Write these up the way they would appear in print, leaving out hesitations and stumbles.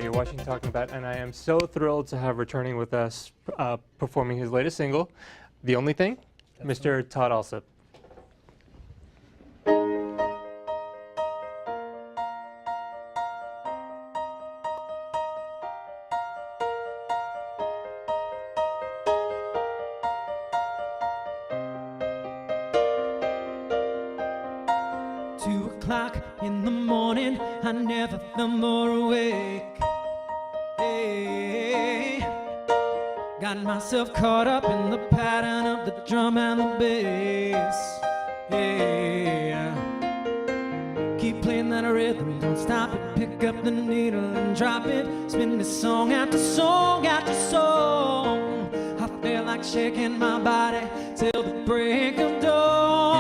You're watching Talking About, and I am so thrilled to have returning with us, performing his latest single, The Only Thing, Mr. Todd Alsup. 2 o'clock in the morning, I never felt more awake. Hey, got myself caught up in the pattern of the drum and the bass. Yeah, keep playing that rhythm, don't stop it. Pick up the needle and drop it. Spin this song after song after song. I feel like shaking my body till the break of dawn.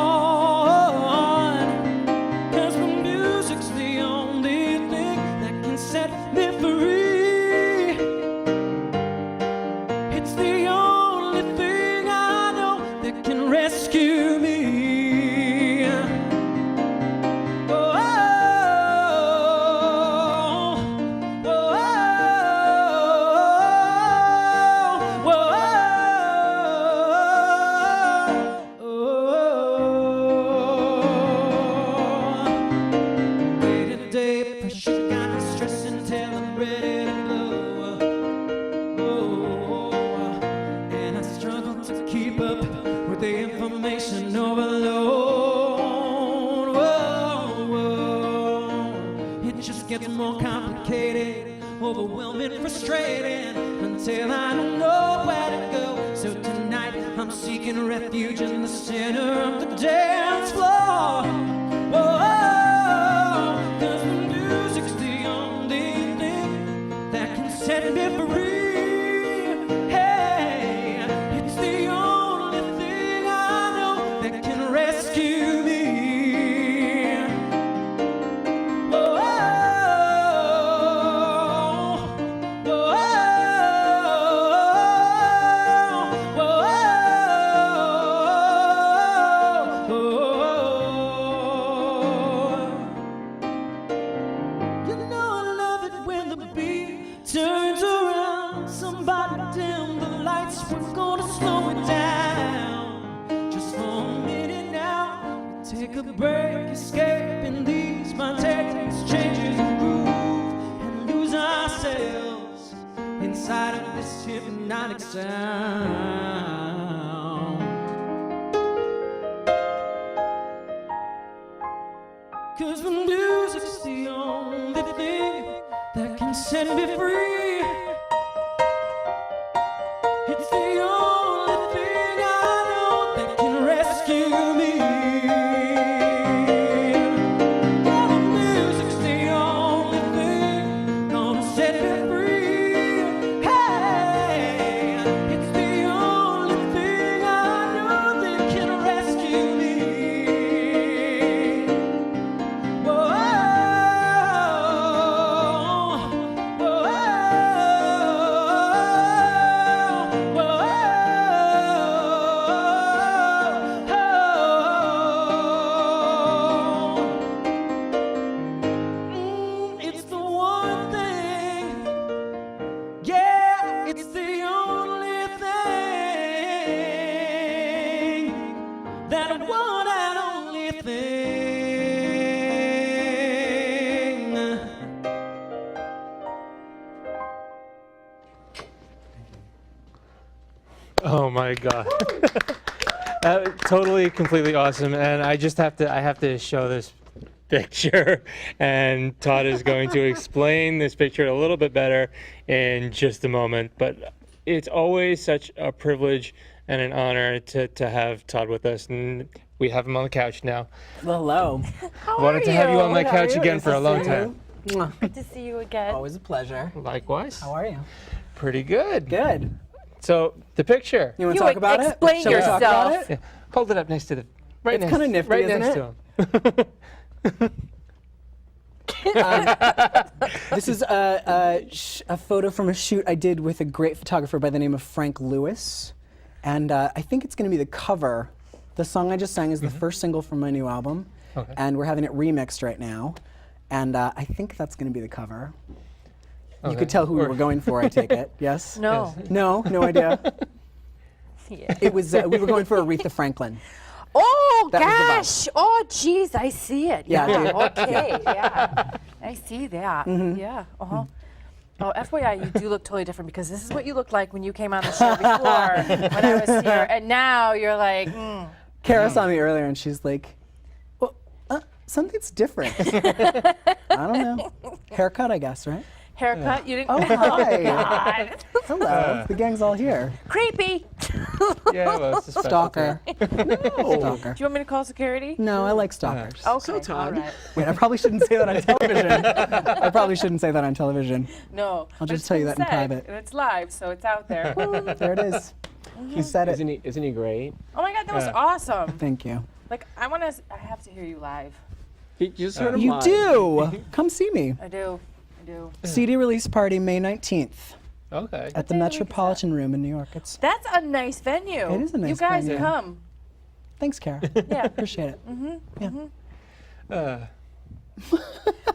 Set me free. It's the only thing I know that can rescue me. Oh, oh, oh, oh, oh, oh. Day to day pressure got me stressing till I'm ready to blow. Oh, and I struggle to keep up with the information overload. Whoa, it just gets more complicated, overwhelming, frustrating, until I don't know where to go. So tonight I'm seeking refuge in the center of the dance floor. Whoa, 'cause the music's the only thing that can set me free. Hey, it's the only thing I know that can rescue me. Whoa, whoa, you know I love it when the beat turns around. Somebody dim the lights, we're gonna slow it down. Just for a minute now, take a break, escape in these spontaneous changes of groove, and lose ourselves inside of this hypnotic sound. 'Cause the music's the only thing that can set me free. It's the only thing I know that can rescue me. Yeah, the music's the only thing gonna set me free. Hey, it's the only thing I know that can rescue me. Whoa, whoa, it's the one thing. Yeah, it's the only thing. That one and only thing. Oh my God. Totally, completely awesome. And I have to show this picture, and Todd is going to explain this picture a little bit better in just a moment. But it's always such a privilege and an honor to have Todd with us. And we have him on the couch now. Well, hello. Wanted to have you on my How are couch you? again Nice for to a long see time. you. Mwah. Good to see you again. Always a pleasure. Likewise. How are you? Pretty good. Good. So the picture. You want to You talk about it? explain Shall we talk about yourself. it? Hold it up next to the. Right It's next, kinda nifty, right isn't next it? to him. This is a photo from a shoot I did with a great photographer by the name of Frank Lewis. And I think it's going to be the cover. The song I just sang is the first single from my new album. Okay. And we're having it remixed right now. And I think that's going to be the cover. You Okay. could tell who we Or- were going for, I take it. Yes? No. No, no idea. Yeah. It was, we were going for Aretha Franklin. Oh That was the gosh! Oh geez, I see it. Yeah, Yeah. dude. Okay. Yeah. I see that. Yeah. Uh-huh. Oh, FYI, you do look totally different because this is what you looked like when you came on the show before when I was here, and now you're like, Kara saw me earlier and she's like, well, something's different. I don't know. Haircut, I guess, right? haircut. You didn't. Oh, hi. God. Hello. The gang's all here. Creepy. Yeah, well, it's a special Stalker. thing. Stalker. Do you want me to call security? No, I like stalkers. Okay. Todd. All right. Wait, I probably shouldn't say that on television. I probably shouldn't say that on television. No. I'll but just it's tell you been that in said, private. And it's live, so it's out there. There it is. You said it. Isn't he great? Oh my God, that was Yeah. awesome. Thank you. Like, I have to hear you live. You just heard him You live. do. Come see me. I do. I do. CD release party May 19th Okay. at the day of the week is that? Metropolitan Room in New York. It's That's a nice venue. It is a nice You guys venue. come. Thanks, Kara. Yeah. Appreciate it.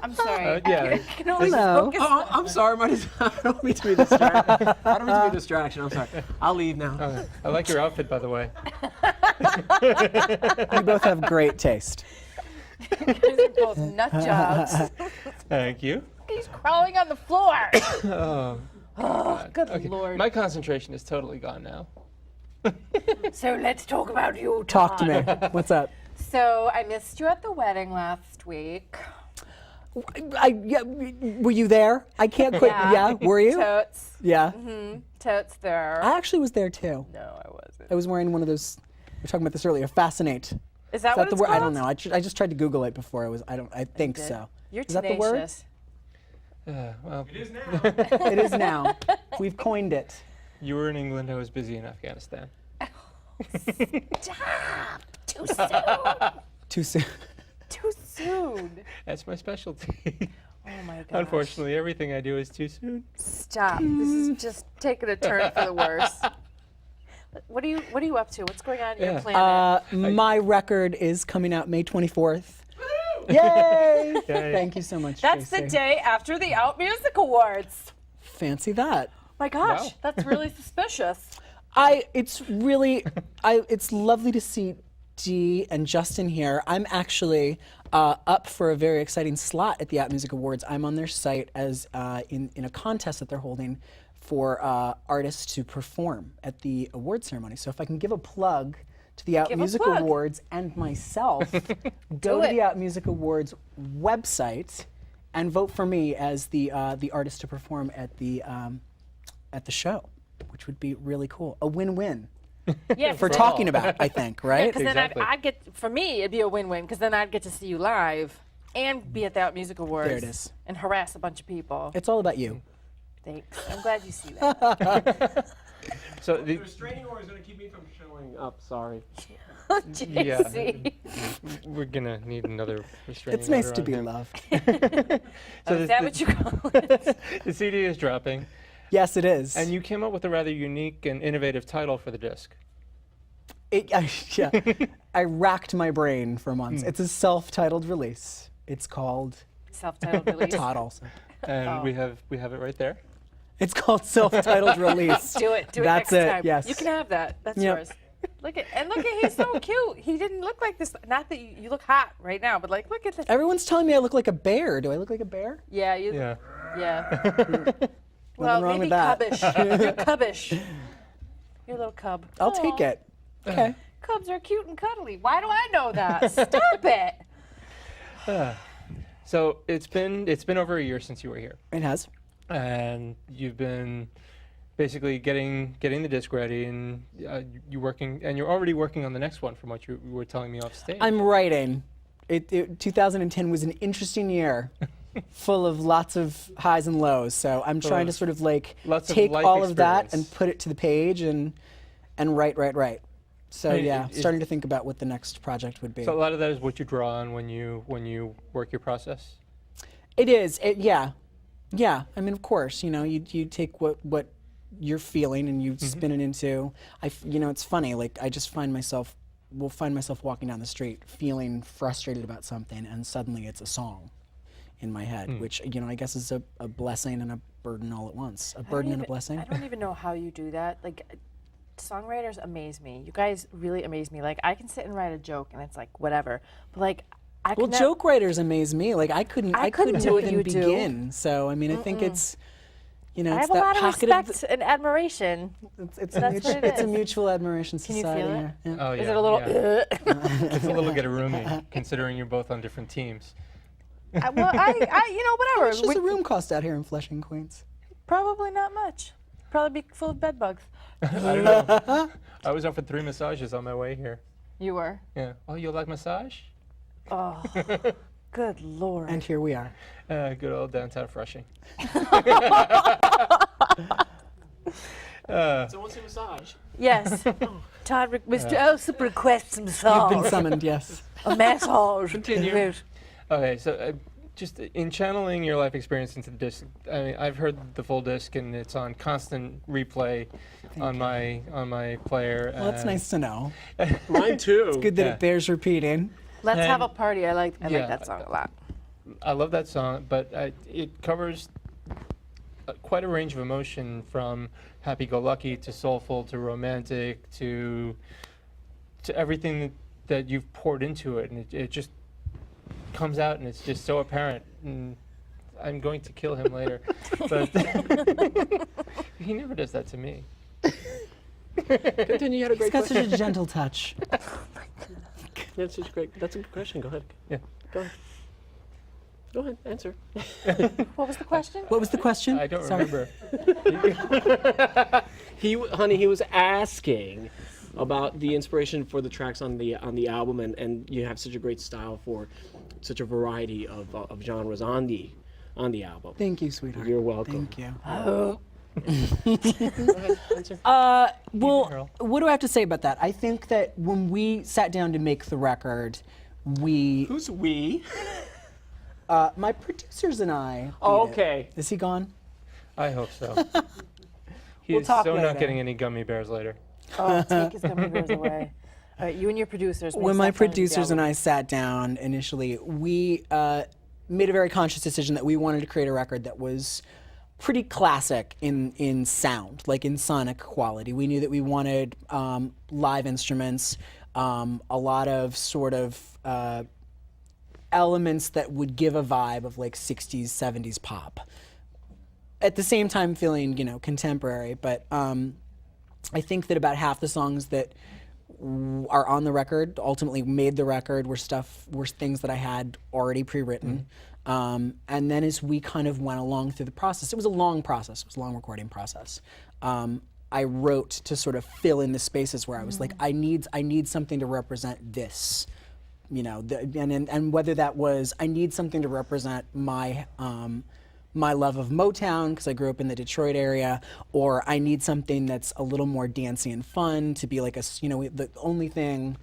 I'm sorry. yeah. I can only Hello. focus. Oh, I'm sorry, I don't mean to be distracted. I don't mean to be a distraction. I'm sorry. I'll leave now. Okay. I like your outfit, by the way. We both have great taste. You guys are both nut jobs. Thank you. He's crawling on the floor. Oh, Oh, good okay. Lord. My concentration is totally gone now. So let's talk about you, Talk to Todd. me. What's up? So I missed you at the wedding last week. Yeah, were you there? I can't quit. Yeah, were you? Totes. Yeah. Totes there. I actually was there too. No, I wasn't. I was wearing one of those. We were talking about this earlier. Fascinate. Is that Is what that the it's word? called? I don't know. I just tried to Google it before. I think did. so. You're Is that the word? tenacious. Well, It is now. We've coined it. you were in England. I was busy in Afghanistan. Stop! Too soon. Too soon. Too soon. That's my specialty. Oh my gosh. Unfortunately, everything I do is too soon. Stop. This is just taking a turn for the worse. What are you up to? What's going on in your Yeah. planet? My record is coming out May 24th. Yay! Yay. Thank you so much. That's the Tracy. day after the Out Music Awards. Fancy that. My gosh, Wow. that's really suspicious. It's lovely to see Dee and Justin here. I'm actually up for a very exciting slot at the Out Music Awards. I'm on their site as in a contest that they're holding for artists to perform at the award ceremony. So if I can give a plug to the Out Give a Music plug. Awards and myself, go to it. the Out Music Awards website and vote for me as the artist to perform at the show, which would be really cool. A win-win Yeah, for then- talking about, I think, right? Because then Exactly. I'd get, for me, it'd be a win-win, because then I'd get to see you live and be at the Out Music Awards. There it is. And harass a bunch of people. It's all about you. Thanks. I'm glad you see that. So the, restraining order is going to keep me from showing up. Sorry. JC. we're gonna need another restraining It's nice order to on be him. loved. So Is that what you call it? the CD is dropping, Yes, it is. and you came up with a rather unique and innovative title for the disc. Yeah, I racked my brain for months. It's a self-titled release. It's called Self-titled release. Todd Alsup. And Oh. we have it right there. It's called self-titled release. Do it. Do it That's next it, time. yes. You can have that. That's Yep. yours. Look at he's so cute. He didn't look like this. Not that you look hot right now, but like look at this. Everyone's telling me I look like a bear. Do I look like a bear? Yeah, you. Yeah. Yeah. Well, wrong maybe with that. cubbish. You're cubbish. You're a little cub. I'll take Aw, it. Okay. Cubs are cute and cuddly. Why do I know that? Stop it. So it's been over a year since you were here, It has. and you've been basically getting the disc ready, and you're already working on the next one, from what you were telling me off stage. I'm writing. 2010 was an interesting year. full of lots of highs and lows. So I'm trying to sort of like Lots of take life all of that experience. and put it to the page and write. So I mean, yeah, it- starting to think about what the next project would be. So a lot of that is what you draw on when you work your process. It is. Yeah. I mean, of course, you take what you're feeling and you spin it into. It's funny. Like I just will find myself walking down the street feeling frustrated about something, and suddenly it's a song in my head, which I guess is a blessing and a burden all at once. A burden and a blessing. I don't even know how you do that. Like, songwriters amaze me. You guys really amaze me. Like, I can sit and write a joke and it's like whatever, but like I Well, could joke writers amaze me. Like I couldn't do what even you do. begin. So I mean, I think it's I it's have a that lot of pocket respect and admiration. it's That's what it it's a is. mutual admiration Can you society. feel it? here. Yeah. Oh yeah. Is it a little? Yeah. It's a little get a roomie, considering you're both on different teams. Well, whatever. What's just a room cost out here in Flushing, Queens? Probably not much. Probably be full of bed bugs. I don't know. I was offered 3 massages on my way here. You were. Yeah. Oh, you like massage? Oh, good lord. And here we are. Good old downtown Flushing. So what's a massage? Yes. Todd, Mr. Alsup requests a You've massage. been summoned, yes. A massage. Continue. Okay, so just in channeling your life experience into the disc, I mean, I've heard the full disc and it's on constant replay on my player. Well, that's nice to know. Mine too. Good that Yeah. it bears repeating. Let's And- have a party. I like Yeah. that song a lot. I love that song, but it covers quite a range of emotion, from happy-go-lucky to soulful to romantic to everything that you've poured into it, and it just comes out, and it's just so apparent. And I'm going to kill him later, but he never does that to me. Continue. You had a It's great got question. such a gentle touch. That's such great. That's a good question. Go ahead. Yeah. Go ahead. Go ahead. Answer. What was the question? What was the question? I don't Sorry. remember. He was asking about the inspiration for the tracks on the album, and you have such a great style for such a variety of genres on the album. Thank you, sweetheart. You're welcome. Thank you. Go ahead. Answer. Well, Earl. what do I have to say about that? I think that when we sat down to make the record, Who's we? my producers and I. Oh, did it. okay. Is he gone? I hope so. We'll He's talk so later. not getting any gummy bears later. Oh, take his gummy bears away. All right, you and your producers. When my producers and I sat down initially, we made a very conscious decision that we wanted to create a record that was pretty classic in sound, like in sonic quality. We knew that we wanted live instruments, a lot of sort of elements that would give a vibe of like 60s, 70s pop. At the same time feeling, contemporary, but I think that about half the songs that are on the record, ultimately made the record, were things that I had already pre-written. And then as we kind of went along through the process, it was a long process, it was a long recording process. I wrote to sort of fill in the spaces where I was like, I need something to represent this. And whether that was, I need something to represent my love of Motown, because I grew up in the Detroit area, or I need something that's a little more dancey and fun to be like the only thing,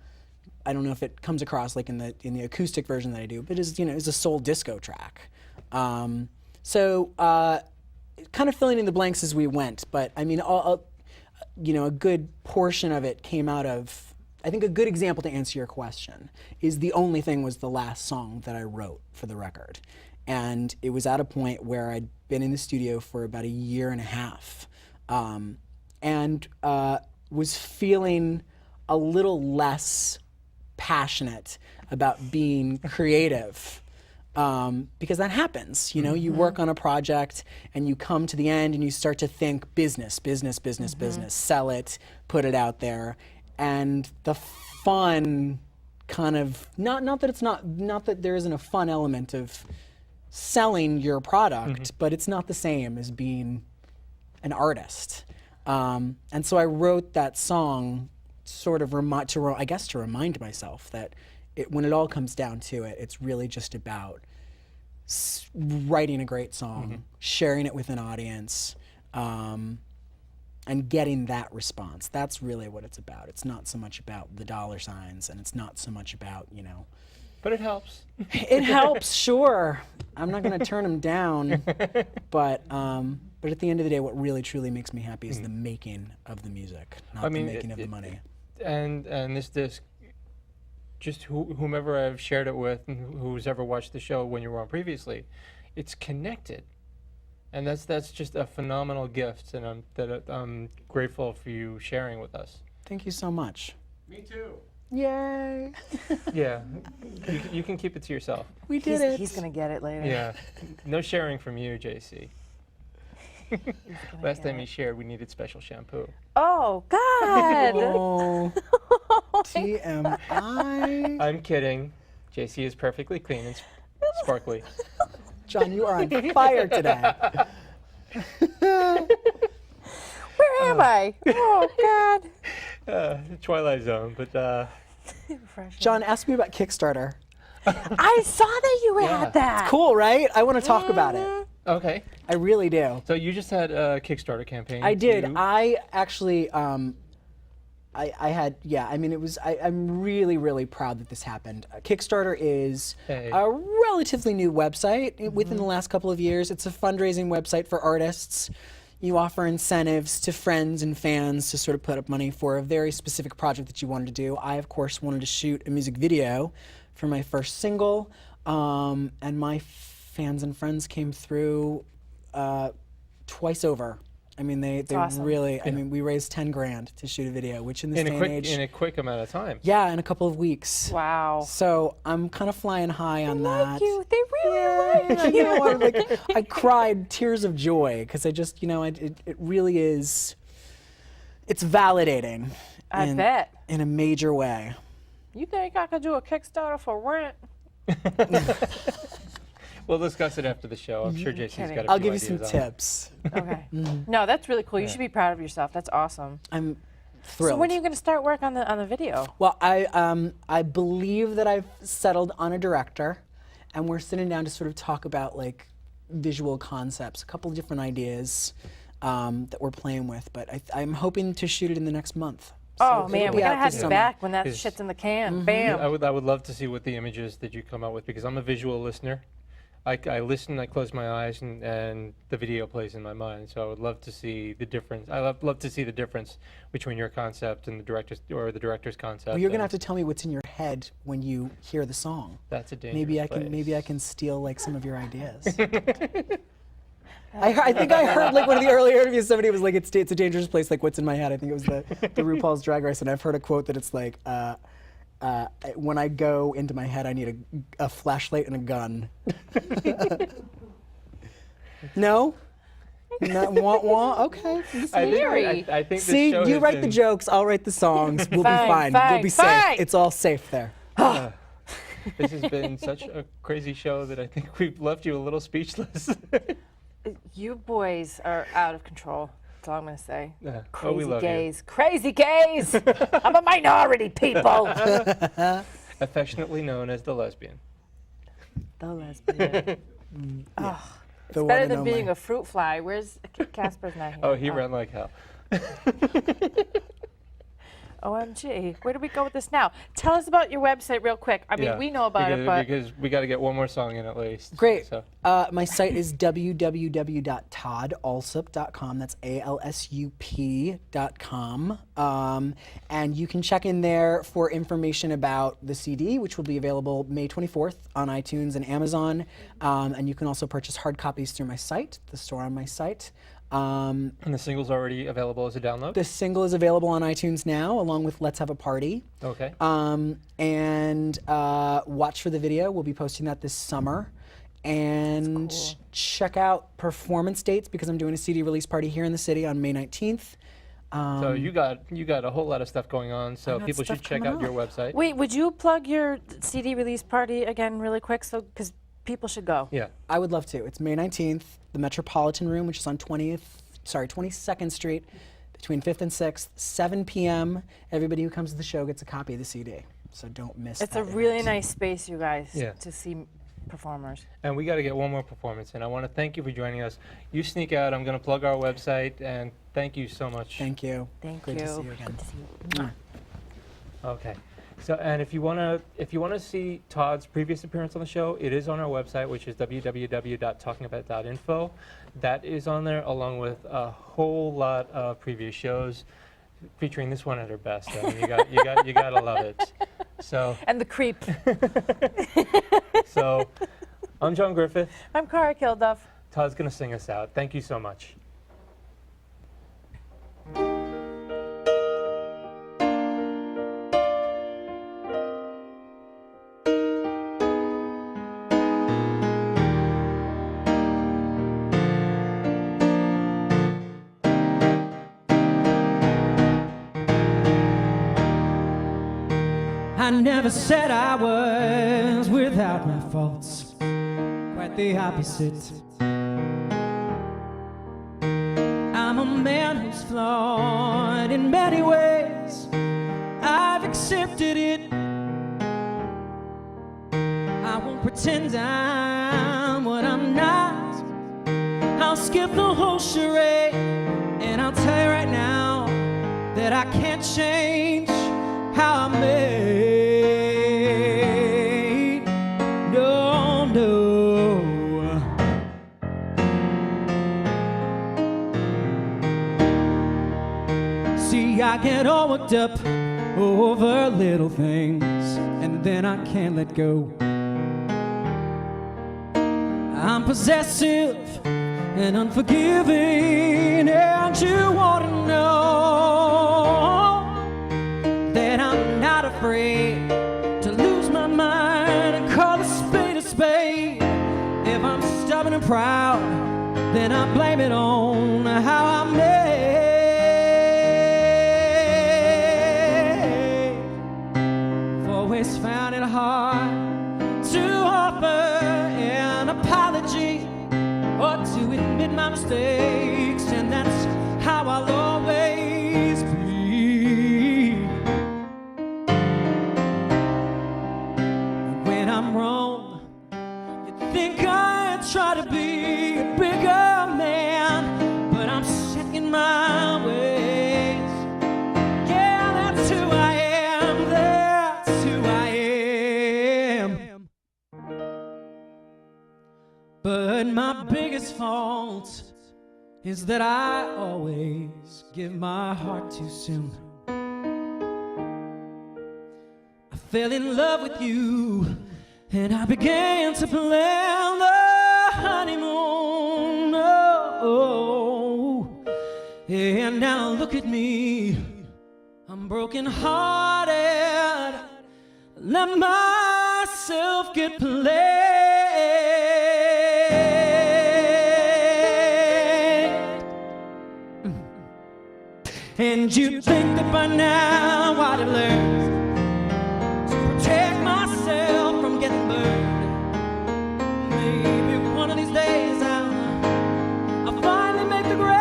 I don't know if it comes across like in the acoustic version that I do, but is a soul disco track. So kind of filling in the blanks as we went, but I mean, a good portion of it came out of, I think a good example to answer your question is The Only Thing was the last song that I wrote for the record. And it was at a point where I'd been in the studio for about a year and a half, and was feeling a little less passionate about being creative. Because that happens, you work on a project and you come to the end and you start to think business, sell it, put it out there. And the fun kind of, not that there isn't a fun element of selling your product, but it's not the same as being an artist. And so I wrote that song sort of to remind myself that when it all comes down to it, it's really just about writing a great song, sharing it with an audience, and getting that response. That's really what it's about. It's not so much about the dollar signs, and it's not so much about, But it helps. it helps, sure. I'm not going to turn them down, but at the end of the day, what really truly makes me happy is the making of the music, not the making of the money. And this disc, just whomever I've shared it with, and who's ever watched the show when you were on previously, it's connected, and that's just a phenomenal gift, and I'm grateful for you sharing with us. Thank you so much. Me too. Yay! Yeah, you can keep it to yourself. We did it. He's gonna get it later. Yeah, no sharing from you, JC. Last time you shared, we needed special shampoo. Oh God! Oh, TMI. I'm kidding. JC is perfectly clean and sparkly. John, you are on fire today. Where am I? Oh God! Twilight Zone, but John, ask me about Kickstarter. I saw that you had that. Cool, right? I want to talk about it. okay. I really do. So you just had a Kickstarter campaign. I did. to- I actually, I had, yeah, I mean, I'm really, really proud that this happened. Kickstarter is Hey. a relatively new website within the last couple of years. It's a fundraising website for artists. You offer incentives to friends and fans to sort of put up money for a very specific project that you wanted to do. I, of course, wanted to shoot a music video for my first single, and my fans and friends came through twice over. I mean, they awesome. really, I mean, we raised 10 grand to shoot a video, which in this day and age. in a quick amount of time. Yeah, in a couple of weeks. Wow. So I'm kind of flying high on that. Like you. They really like You you. know, I cried tears of joy because I just, it really is, it's validating. I bet. In a major way. You think I could do a Kickstarter for rent? We'll discuss it after the show. I'm sure JC's got a few I'll give you some ideas on it. tips. Okay. No, that's really cool. You should be proud of yourself. That's awesome. I'm thrilled. So when are you going to start work on the video? Well, I believe that I've settled on a director, and we're sitting down to sort of talk about like visual concepts, a couple of different ideas that we're playing with. But I'm hoping to shoot it in the next month. Oh So man, it'll we be gotta out have this you summer. back when that Is- shit's in the can. Bam. I would love to see what the images that you come out with, because I'm a visual listener. I listen, I close my eyes, and the video plays in my mind. So I would love to see the difference. I love to see the difference between your concept and the director's concept. Well, you're gonna and have to tell me what's in your head when you hear the song. That's a dangerous Maybe I place. can steal like some of your ideas. I think I heard like one of the earlier interviews. Somebody was like, "It's a dangerous place." Like, what's in my head? I think it was the RuPaul's Drag Race, and I've heard a quote that it's like, "When I go into my head, I need a flashlight and a gun." No, wah. Okay. I think this See, show you has write the been- jokes, I'll write the songs. We'll Fine, be fine. fine, We'll be fine. safe. It's all safe there. This has been such a crazy show that I think we've left you a little speechless. You boys are out of control. That's all I'm gonna say. Oh, Crazy we love gays. Crazy gays. I'm a minority, people. you. Affectionately known as the lesbian. The lesbian. Oh, The one better and than only. being a fruit fly. Where's Casper's not here? Oh, he ran like hell. OMG. Where do we go with this now? Tell us about your website real quick. I mean, Yeah, we know about it, but because we got to get one more song in at least. Great. So. My site is www.toddalsup.com. That's ALSUP.com. And you can check in there for information about the CD, which will be available May 24th on iTunes and Amazon. And you can also purchase hard copies through my site, the store on my site. And the single's already available as a download? The single is available on iTunes now, along with Let's Have a Party. Okay. And watch for the video. We'll be posting that this summer. And check out performance dates, because I'm doing a CD release party here in the city on May 19th. So you got a whole lot of stuff going on, so got people stuff should check coming out your website. wait, would you plug your CD release party again really quick? So, because people should go. Yeah. I would love to. It's May 19th, the Metropolitan Room, which is on 22nd Street, between 5th and 6th, 7 p.m. Everybody who comes to the show gets a copy of the CD, so don't miss It's that a really event. nice space, you guys, Yeah. to see performers. And we got to get one more performance in. I want to thank you for joining us. You sneak out. I'm going to plug our website, and thank you so much. Thank you. Thank Good you. to see you again. Good to see you. Okay. So, and if you want to see Todd's previous appearance on the show, it is on our website, which is www.talkingabout.info. That is on there, along with a whole lot of previous shows, featuring this one at her best. I mean, you gotta love it. So, And the creep. so, I'm John Griffith. I'm Cara Kilduff. Todd's gonna sing us out. Thank you so much. I never said I was without my faults, quite the opposite. I'm a man who's flawed in many ways. I've accepted it. I won't pretend I'm what I'm not. I'll skip the whole charade, and I'll tell you right now that I can't change how I'm made. No, no. See, I get all worked up over little things, and then I can't let go. I'm possessive and unforgiving, and you want to know that I'm not afraid to lose my mind and call a spade a spade. If I'm stubborn and proud, then I blame it on how I'm made. I've always found it hard to offer an apology or to admit my mistakes, and that's how I'll always be. When I'm wrong, you think I'd try to be a bigger man, but I'm set in my ways. Yeah, that's who I am, that's who I am. But my biggest fault is that I always give my heart too soon. I fell in love with you, and I began to plan the honeymoon. Oh, and now look at me, I'm broken hearted. Let myself get played. And you think that by now I'd have learned to protect myself from getting burned. Maybe one of these days I'll finally make the grade.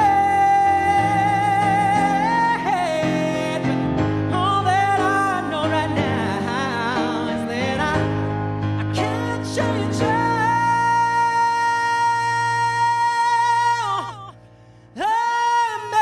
But all that I know right now is that I can't change how I'm made.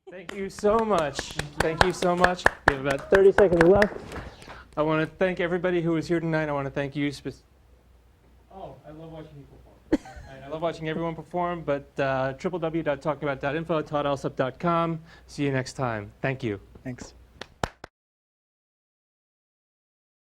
Thank you so much. Thank you so much. We have about 30 seconds left. I want to thank everybody who was here tonight. I want to thank you. Oh, I love watching you perform. I love watching everyone perform, but www.talkingabout.info, toddalsup.com. See you next time. Thank you. Thanks.